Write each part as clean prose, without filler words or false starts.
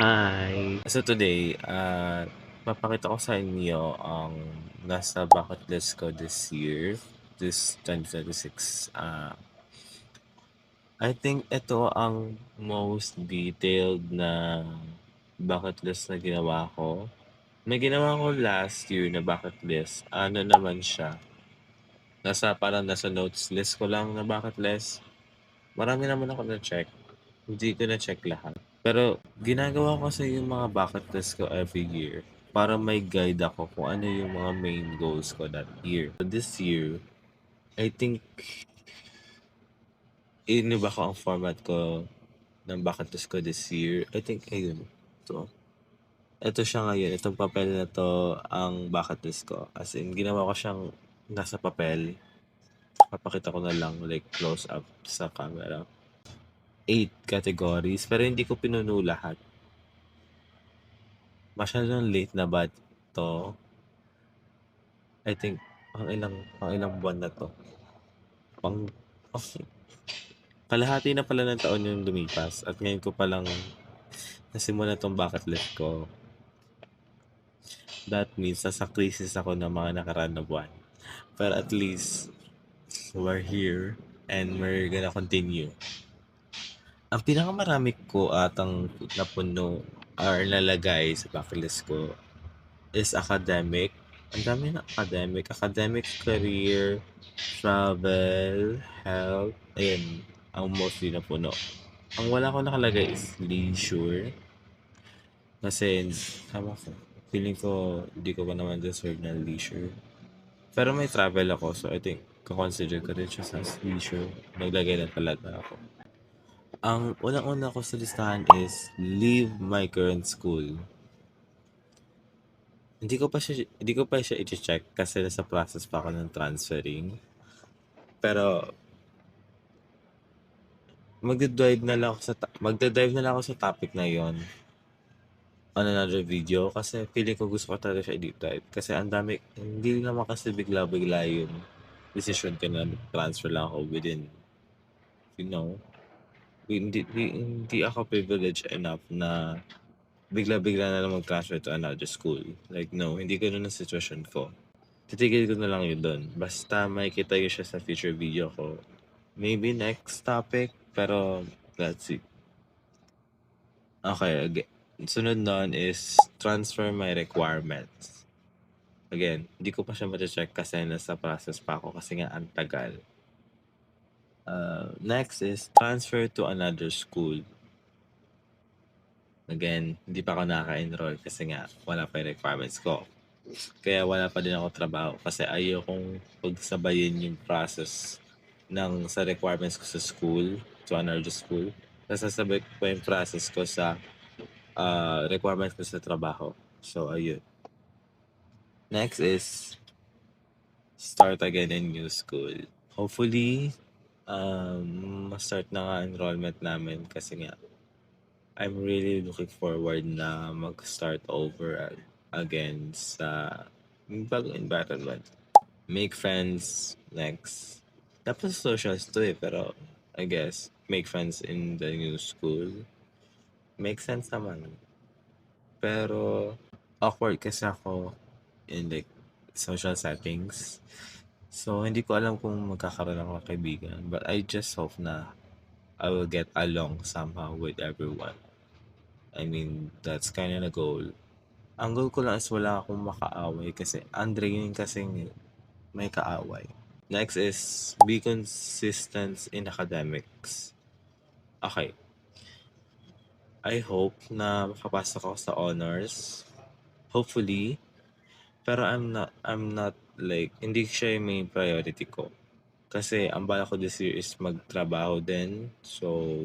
Hi! So today, papakita ko sa inyo ang nasa bucket list ko this year, this 2026. I think ito ang most detailed na bucket list na ginawa ko. May ginawa ko last year na bucket list. Ano naman siya? Parang nasa notes list ko lang na bucket list. Marami naman ako na-check. Hindi ko na-check lahat. Pero ginagawa ko kasi yung mga bucket list ko every year para may guide ako kung ano yung mga main goals ko that year. So this year, I think iniba ko ang format ko ng bucket list ko this year. I think ayun. Ito siya ngayon. Itong papel na to ang bucket list ko. As in, ginawa ko siyang nasa papel. Papakita ko na lang like close up sa camera. 8 categories pero hindi ko pinuno lahat. Masyadong late na ba to? I think pang ilang buwan na to. Okay. Kalahati na pala ng taon yung lumipas at ngayon ko palang nasimulan tong bucket list ko. That means nasa crisis ako ng mga nakaraan na buwan. Pero at least we're here and we're gonna continue. Ang pinakamarami ko atang napuno or nalagay sa bucket list ko is academic. Ang dami na academic, career, travel, health. Ayun, ang mostly na puno. Ang wala ko nakalagay is leisure. Kasi, tama ko. Feeling ko, hindi ko pa naman deserve ng leisure. Pero may travel ako, so I think, consider ko rin siya sa leisure. Naglagay na talaga ako. Ang unang-una ko sa listahan is leave my current school. Hindi ko pa siya i-check kasi nasa process pa ako ng transferring. Pero magda-dive na lang ako sa topic na 'yon on another video kasi feeling ko gusto ko talaga siya i-deep dive kasi ang dami, hindi naman kasi bigla-bigla yung decision ko na transfer lang ako within, you know, hindi ako privileged enough na bigla-bigla na lang mag-transfer to another school. Like, no, hindi gano'n ang sitwasyon ko. Titigil ko na lang yun doon. Basta makikita yun siya sa future video ko. Maybe next topic, pero let's see. Okay, sunod nun is transfer my requirements. Again, hindi ko pa siya ma-check kasi nasa process pa ako kasi nga ang tagal. Next is transfer to another school. Again, hindi pa ako nakaka-enroll kasi nga wala pa yung requirements ko. Kaya wala pa din ako trabaho kasi ayaw kong pagsabayin yung process sa requirements ko sa school to another school. Tapos sasabay ko pa yung process ko sa requirements ko sa trabaho. So, ayun. Next is start again in new school. Hopefully, ma-start na nga enrollment namin kasi nga I'm really looking forward na mag-start over again sa bagong environment. Make friends next. Tapos socials to pero I guess make friends in the new school. Make sense naman. Pero awkward kasi ako in like social settings. So, hindi ko alam kung magkakaroon ako ng kaibigan. But I just hope na I will get along somehow with everyone. I mean, that's kind of the goal. Ang goal ko lang is wala akong makaaway kasi Andre yun kasing may kaaway. Next is be consistent in academics. Okay. I hope na makapasok ako sa honors. Hopefully. Pero I'm not like, hindi siya yung main priority ko. Kasi ang bala ko this year is magtrabaho din. So,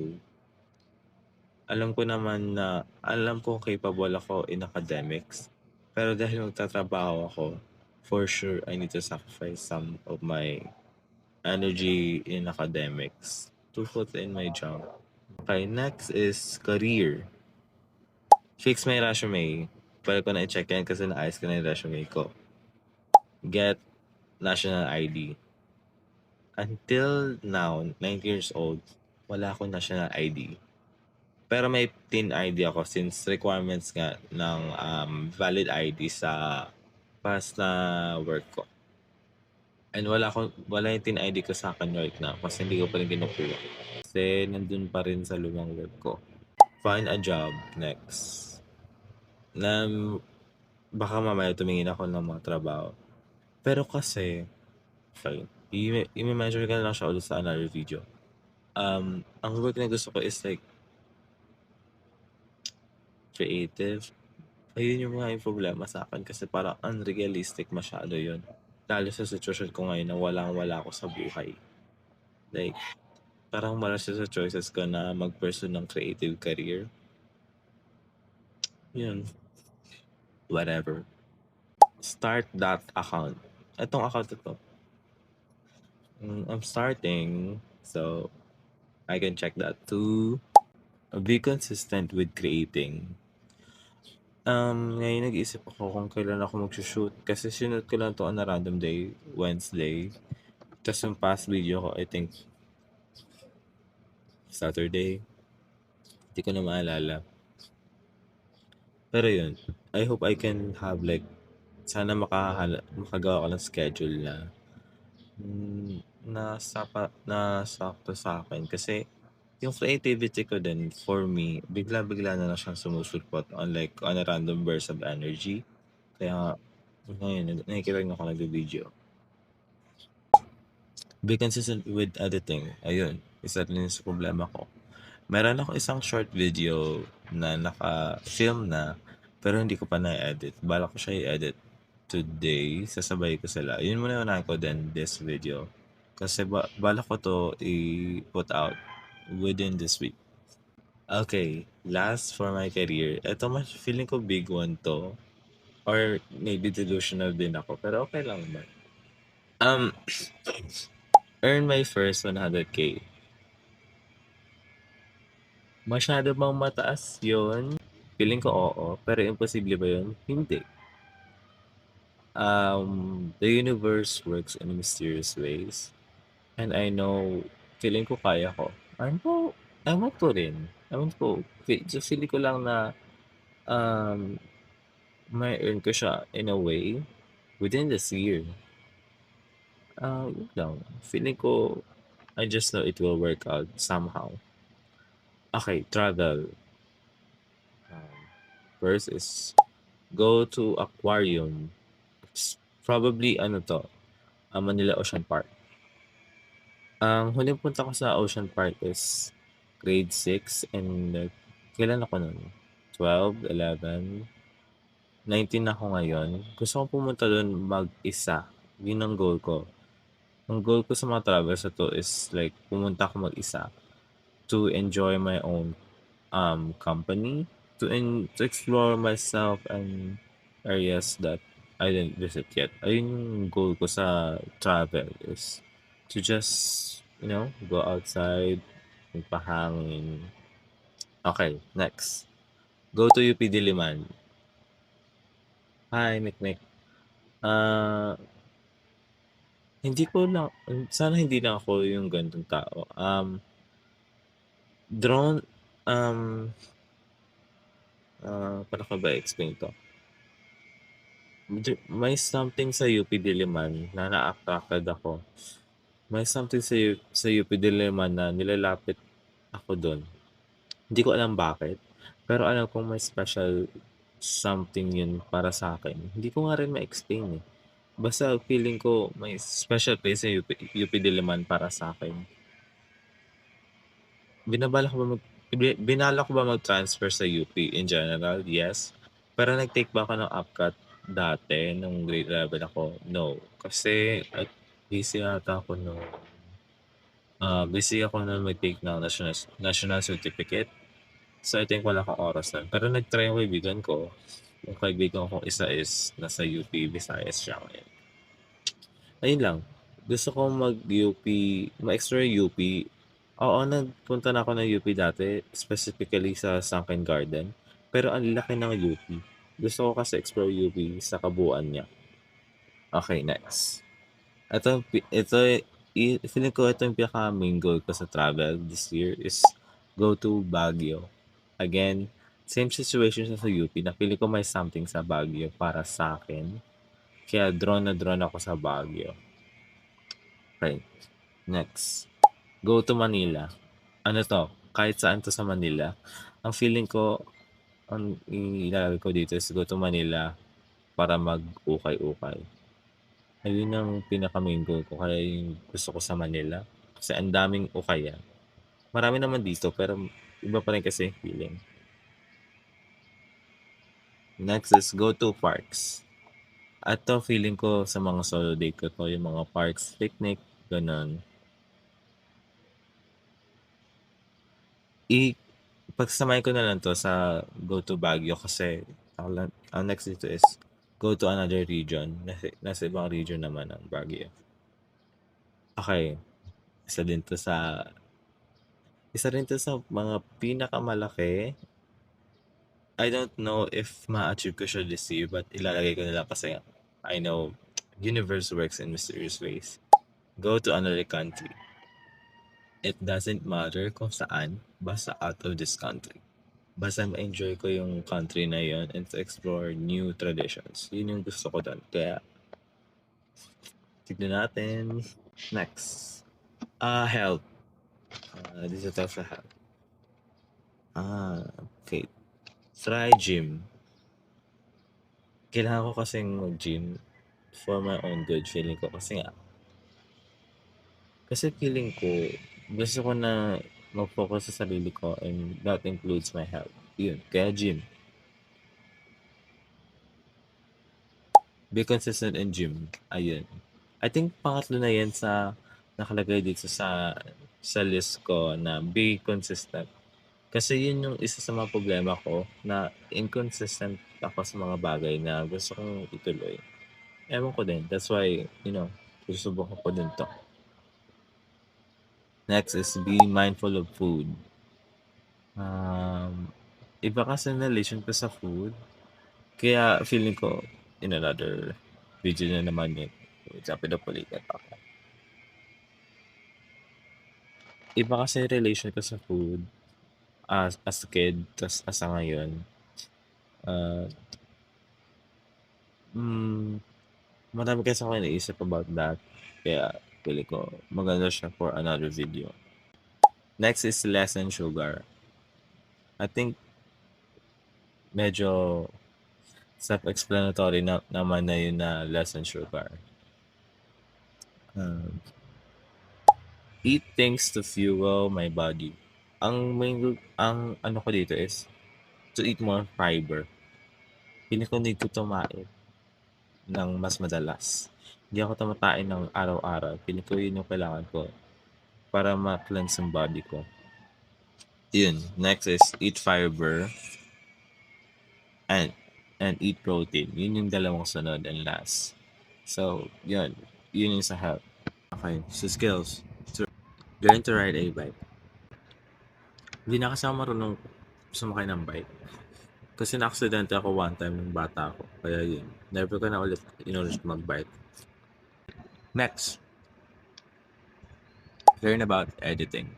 alam kong capable ako in academics. Pero dahil magtatrabaho ako, for sure, I need to sacrifice some of my energy in academics to put in my job. Okay, next is career. Fix my resume. Pwede ko na i-check yan kasi naayos ko na yung resume ko. Get national ID. Until now, 19 years old, wala akong national ID. Pero may TIN ID ako since requirements nga ng valid ID sa past na work ko. And wala yung TIN ID ko sa akin right now kasi hindi ko pa rin kinukuha. Kasi nandun pa rin sa lumang web ko. Find a job next. Na baka mamaya tumingin ako ng mga trabaho. Pero kasi, okay, i-mention ko na lang siya ulit sa another video. Ang work na gusto ko is like creative. Ayun yung mga problema sa akin kasi parang unrealistic masyado yun. Lalo sa sitwasyon ko ngayon na walang-wala ako sa buhay. Like, parang mala siya sa choices ko na mag-pursue ng creative career. Yun. Whatever. Start that account. Itong account ito. I'm starting. So, I can check that too. Be consistent with creating. Ngayon nag-iisip ako kung kailan ako mag-shoot. Kasi sinunod ko lang to on a random day, Wednesday. Tapos yung past video ko, I think, Saturday. Hindi ko na maalala. Pero yun, I hope I can have like, sana makagawa ko ng schedule na sakto sa akin. Kasi yung creativity ko din, for me, bigla-bigla na lang siyang sumusulpot on a random burst of energy. Kaya ngayon, nakikinig ako nag-video. Be consistent with editing. Ayun, isa rin sa problema ko. Meron ako isang short video na naka-film na pero hindi ko pa na-edit. Balak ko siya i-edit today. Sasabay ko sila. Yun muna yung ko din this video. Kasi balak ko to i-put out within this week. Okay, last for my career. Ito mas feeling ko big one to. Or maybe delusional din ako. Pero okay lang naman. Earn my first 100K. Masyado bang mataas yun? Feeling ko oo. Pero imposible ba yun? Hindi. The universe works in mysterious ways. And I know, feeling ko kaya ko. Ewan ko rin. Ewan ko. Feeling ko lang na may earn ko siya in a way within this year. Yun lang. Feeling ko, I just know it will work out somehow. Okay, travel. First is go to aquarium. Probably Manila Ocean Park. Ang huling punta ko sa Ocean Park is grade 6 and kailan ako nun? 12, 11, 19 ako ngayon. Gusto kong pumunta doon mag-isa. Yun ang goal ko. Ang goal ko sa mga travels na to is like pumunta ako mag-isa to enjoy my own company, to explore myself and areas that I didn't visit yet. Ayun yung goal ko sa travel is to just, go outside, magpahangin. Okay, next. Go to UP Diliman. Hi, Mikmik. Sana hindi lang ako yung ganitong tao. Drone, paano ko ba explain to? May something sa UP Diliman na na-attracted ako. May something sa UP Diliman na nilalapit ako doon. Hindi ko alam bakit. Pero alam kong may special something yun para sa akin. Hindi ko nga rin ma-explain eh. Basta feeling ko may special place sa UP Diliman para sa akin. Binalak ko ba mag-transfer sa UP in general? Yes. Pero nag-take ba ako ng UPCAT dati nung grade 11 ako? No. Kasi busy ata ako nung busy ako na mag-take ng national certificate. So I think wala akong oras na. Pero nag-try yung kaibigan ko. Yung kaibigan kong isa is nasa UP, Visayas siya ngayon. Ayun lang. Gusto ko mag-UP, ma-explore UP. Oo, nagpunta na ako ng UP dati, specifically sa Sunken Garden. Pero ang laki ng UP. Gusto ko kasi explore UP sa kabuuan niya. Okay, next. Feeling ko ito yung pinaka-main goal ko sa travel this year is go to Baguio. Again, same situation siya sa UP na feeling ko may something sa Baguio para sa akin. Kaya drawn na drawn ako sa Baguio. Okay, next. Go to Manila. Ano 'to, kahit saan 'to sa Manila. Ang feeling ko, ang ilalagay ko dito is go to Manila para mag-ukay-ukay. Ayun ang pinaka-main goal ko kaya yung gusto ko sa Manila. Kasi ang daming ukayan. Marami naman dito pero iba pa rin kasi yung feeling. Next is go to parks. At 'to feeling ko sa mga solo date ko 'to, yung mga parks, picnic, gano'n. Pagsasamahin ko na lang 'to sa go to Baguio kasi ang next dito is go to another region. Nasa ibang region naman ang Baguio. Okay, isa din 'to sa isa rin 'to sa mga pinakamalaki. I don't know if ma-achieve ko siya this year but ilalagay ko na lang kasi I know universe works in mysterious ways. Go to another country. It doesn't matter kung saan, basta out of this country. Basta ma-enjoy ko yung country na yun and to explore new traditions. Yun yung gusto ko doon. Kaya, tignan natin. Next. Health. Dito tayo sa health. Okay. Try gym. Kailangan ko kasing mag-gym for my own good feeling ko. Kasi feeling ko, gusto ko na mag-focus sa sarili ko and that includes my health. Yun. Kaya gym. Be consistent in gym. Ayun. I think pangatlo na yan sa nakalagay dito sa list ko na be consistent. Kasi yun yung isa sa mga problema ko na inconsistent ako sa mga bagay na gusto kong ituloy. Ewan ko din. That's why, susubukan ko din to. Next is be mindful of food. Iba kasi na relation ko sa food. Kaya feeling ko in another video na naman yun. Sa pinapulitan ako. Iba kasi relation ko sa food as a kid, tas asa ngayon. Uh, Marami kasi ako naisip about that. Kaya feeling ko maganda siya for another video. Next is lessen sugar. I think medyo self-explanatory naman na yun na lessen sugar. Eat things to fuel my body. Ang ano ko dito is to eat more fiber. Feeling ko need ko tumain ng mas madalas. Hindi ako tumatain ng araw-araw. Feeling ko yun yung kailangan ko para ma-cleanse yung body ko. Yun. Next is eat fiber and eat protein. Yun yung dalawang sunod and last. So, yun. Yun yung sa health. Okay. So, skills. Learn to ride a bike. Hindi na kasi ako marunong sumakay ng bike. Kasi na-aksidente ako one time nung bata ako. Kaya yun. Never ko na ulit inulit mag-bike. Next. Learn about editing.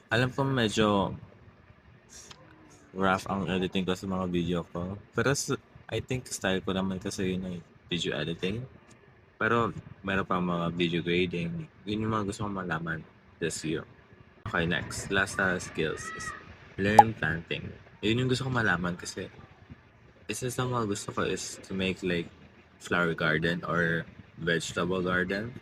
Alam ko medyo rough ang editing ko sa mga video ko. Pero I think style ko naman kasi yun ay video editing. Pero meron pa mga video grading. Yun yung mga gusto kong malaman this year. Okay, next. Last skills is learn planting. Yun yung gusto kong malaman kasi isa sa mga gusto ko is to make like flower garden or vegetable garden.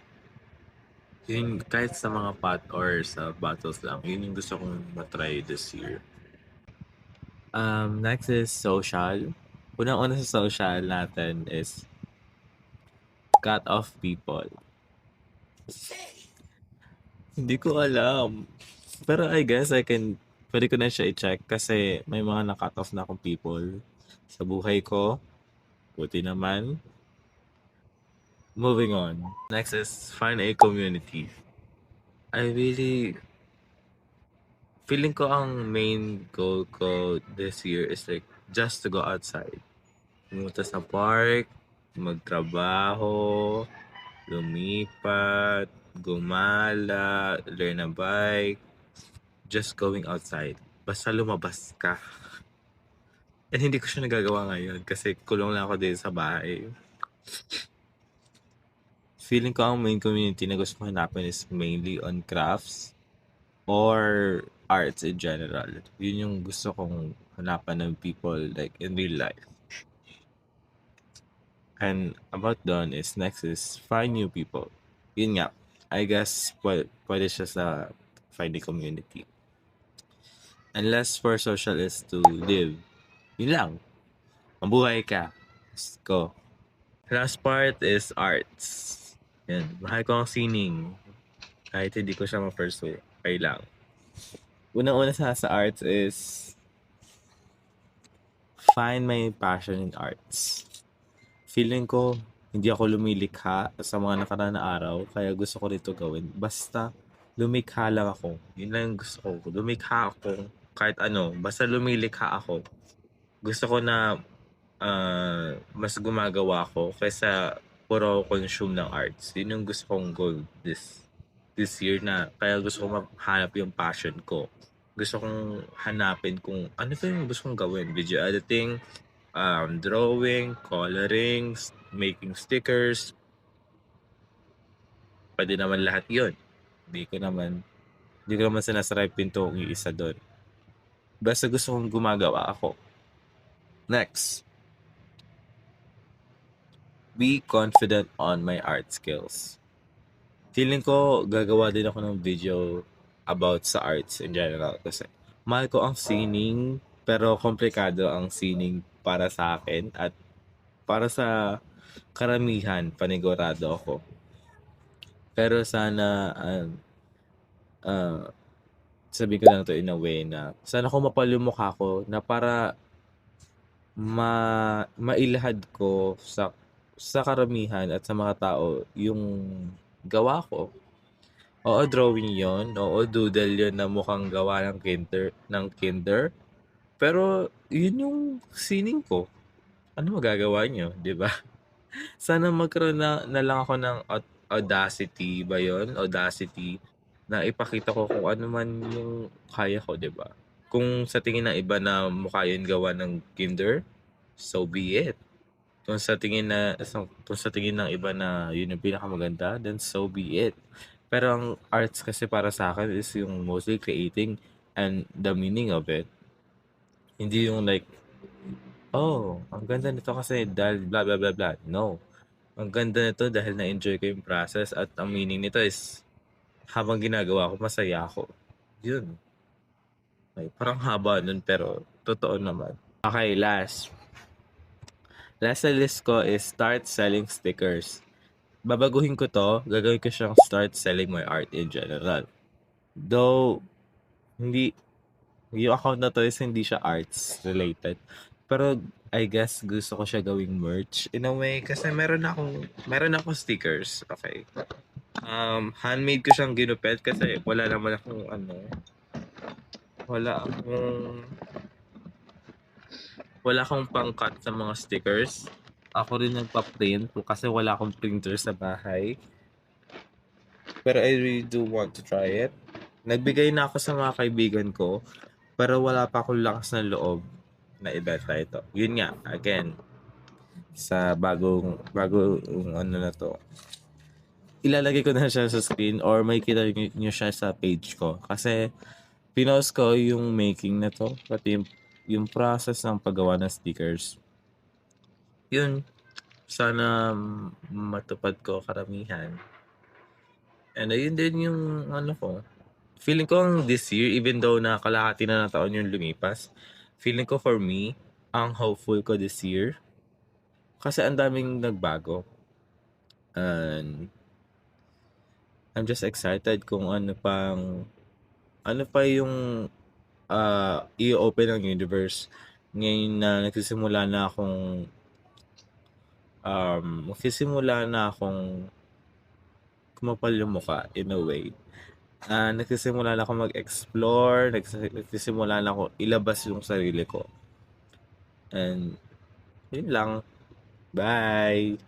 Yun, kahit sa mga pot or sa bottles lang, yun yung gusto kong matry this year. Next is social. Unang-una sa social natin is cut off people. Hindi ko alam. Pero I guess pwede ko na siya i-check kasi may mga na-cut off na akong people sa buhay ko. Buti naman. Moving on. Next is find a community. Feeling ko ang main goal ko this year is like just to go outside. Pumunta sa park, magtrabaho, lumipat, gumala, learn a bike, just going outside. basta lumabas ka. And hindi ko siya nagagawa ngayon kasi kulong lang ako din sa bahay. Feeling ko ang main community na gusto ko hanapin is mainly on crafts or arts in general. Yun yung gusto kong hanapan ng people like in real life. And about done is next is find new people. Yun nga, I guess pwede siya sa finding community. Unless for social is to live. Yun lang. Mabuhay ka. Let's go. Last part is arts. Yan. Mahal ko ang sining. Kahit hindi ko siya ma-pursue. Okay lang. Unang-una sa arts is find my passion in arts. Feeling ko, hindi ako lumilikha sa mga nakaraan na araw, kaya gusto ko rito gawin. Basta, lumikha lang ako. Yun lang yung gusto ko. Lumikha ako. Kahit ano, basta lumilikha ako. Gusto ko na mas gumagawa ako kaysa puro consume ng arts. Yun yung gusto kong goal this year na. Kaya gusto ko mahanap yung passion ko. Gusto kong hanapin kung ano to yung gusto kong gawin. Video editing, drawing, coloring, making stickers. Pwede naman lahat yun. Hindi ko naman sinasara yung pinto kung isa doon. Basta gusto kong gumagawa ako. Next. Be confident on my art skills. Feeling ko gagawa din ako ng video about sa arts in general kasi mahal ko ang sining pero komplikado ang sining para sa akin at para sa karamihan panigurado ako. Pero sana sabihin ko lang to in a way na sana ko mapal yung mukha ko na para mailahad ko sa karamihan at sa mga tao yung gawa ko. Oo, drawing yon. Oo, doodle yon na mukhang gawa ng kinder. Pero, yun yung sining ko. Ano magagawa nyo, di ba? Sana magkaroon na lang ako ng audacity ba yon? Audacity na ipakita ko kung ano man yung kaya ko, di ba? Kung sa tingin ng iba na mukha yun gawa ng kinder, so be it. Kung sa tingin ng iba na yun yung pinakamaganda, then so be it. Pero ang arts kasi para sa akin is yung mostly creating and the meaning of it. Hindi yung like, oh, ang ganda nito kasi dahil blah blah blah blah. No. Ang ganda nito dahil na-enjoy ko yung process at ang meaning nito is habang ginagawa ko, masaya ako. Yun. Ay, parang haba nun pero totoo naman. Okay, last. Last sa list ko is start selling stickers. Babaguhin ko to, gagawin ko siyang start selling my art in general. Though, yung account na to is hindi siya arts related. Pero, I guess, gusto ko siya gawing merch in a way kasi meron akong stickers. Okay. Handmade ko siyang ginupit kasi wala akong pang-cut sa mga stickers. Ako rin nagpa-print kasi wala akong printer sa bahay. Pero I really do want to try it. Nagbigay na ako sa mga kaibigan ko, pero wala pa akong lakas ng loob na ibenta ito. Yun nga, again, sa bagong ano na to. Ilalagay ko na siya sa screen or may kita nyo siya sa page ko. Kasi pinost ko yung making na to, pati yung process ng paggawa ng stickers. Yun, sana matupad ko karamihan. And ayun din yung ano ko. Feeling ko ang this year, even though na kalahati na ng taon yung lumipas, feeling ko for me, ang hopeful ko this year, kasi ang daming nagbago. And I'm just excited kung ano pa yung i-open ng universe. Ngayon na nagsisimula na akong kumapal yung mukha in a way. Nagsisimula na ako mag-explore, nagsisimula na ako ilabas yung sarili ko. And yun lang. Bye!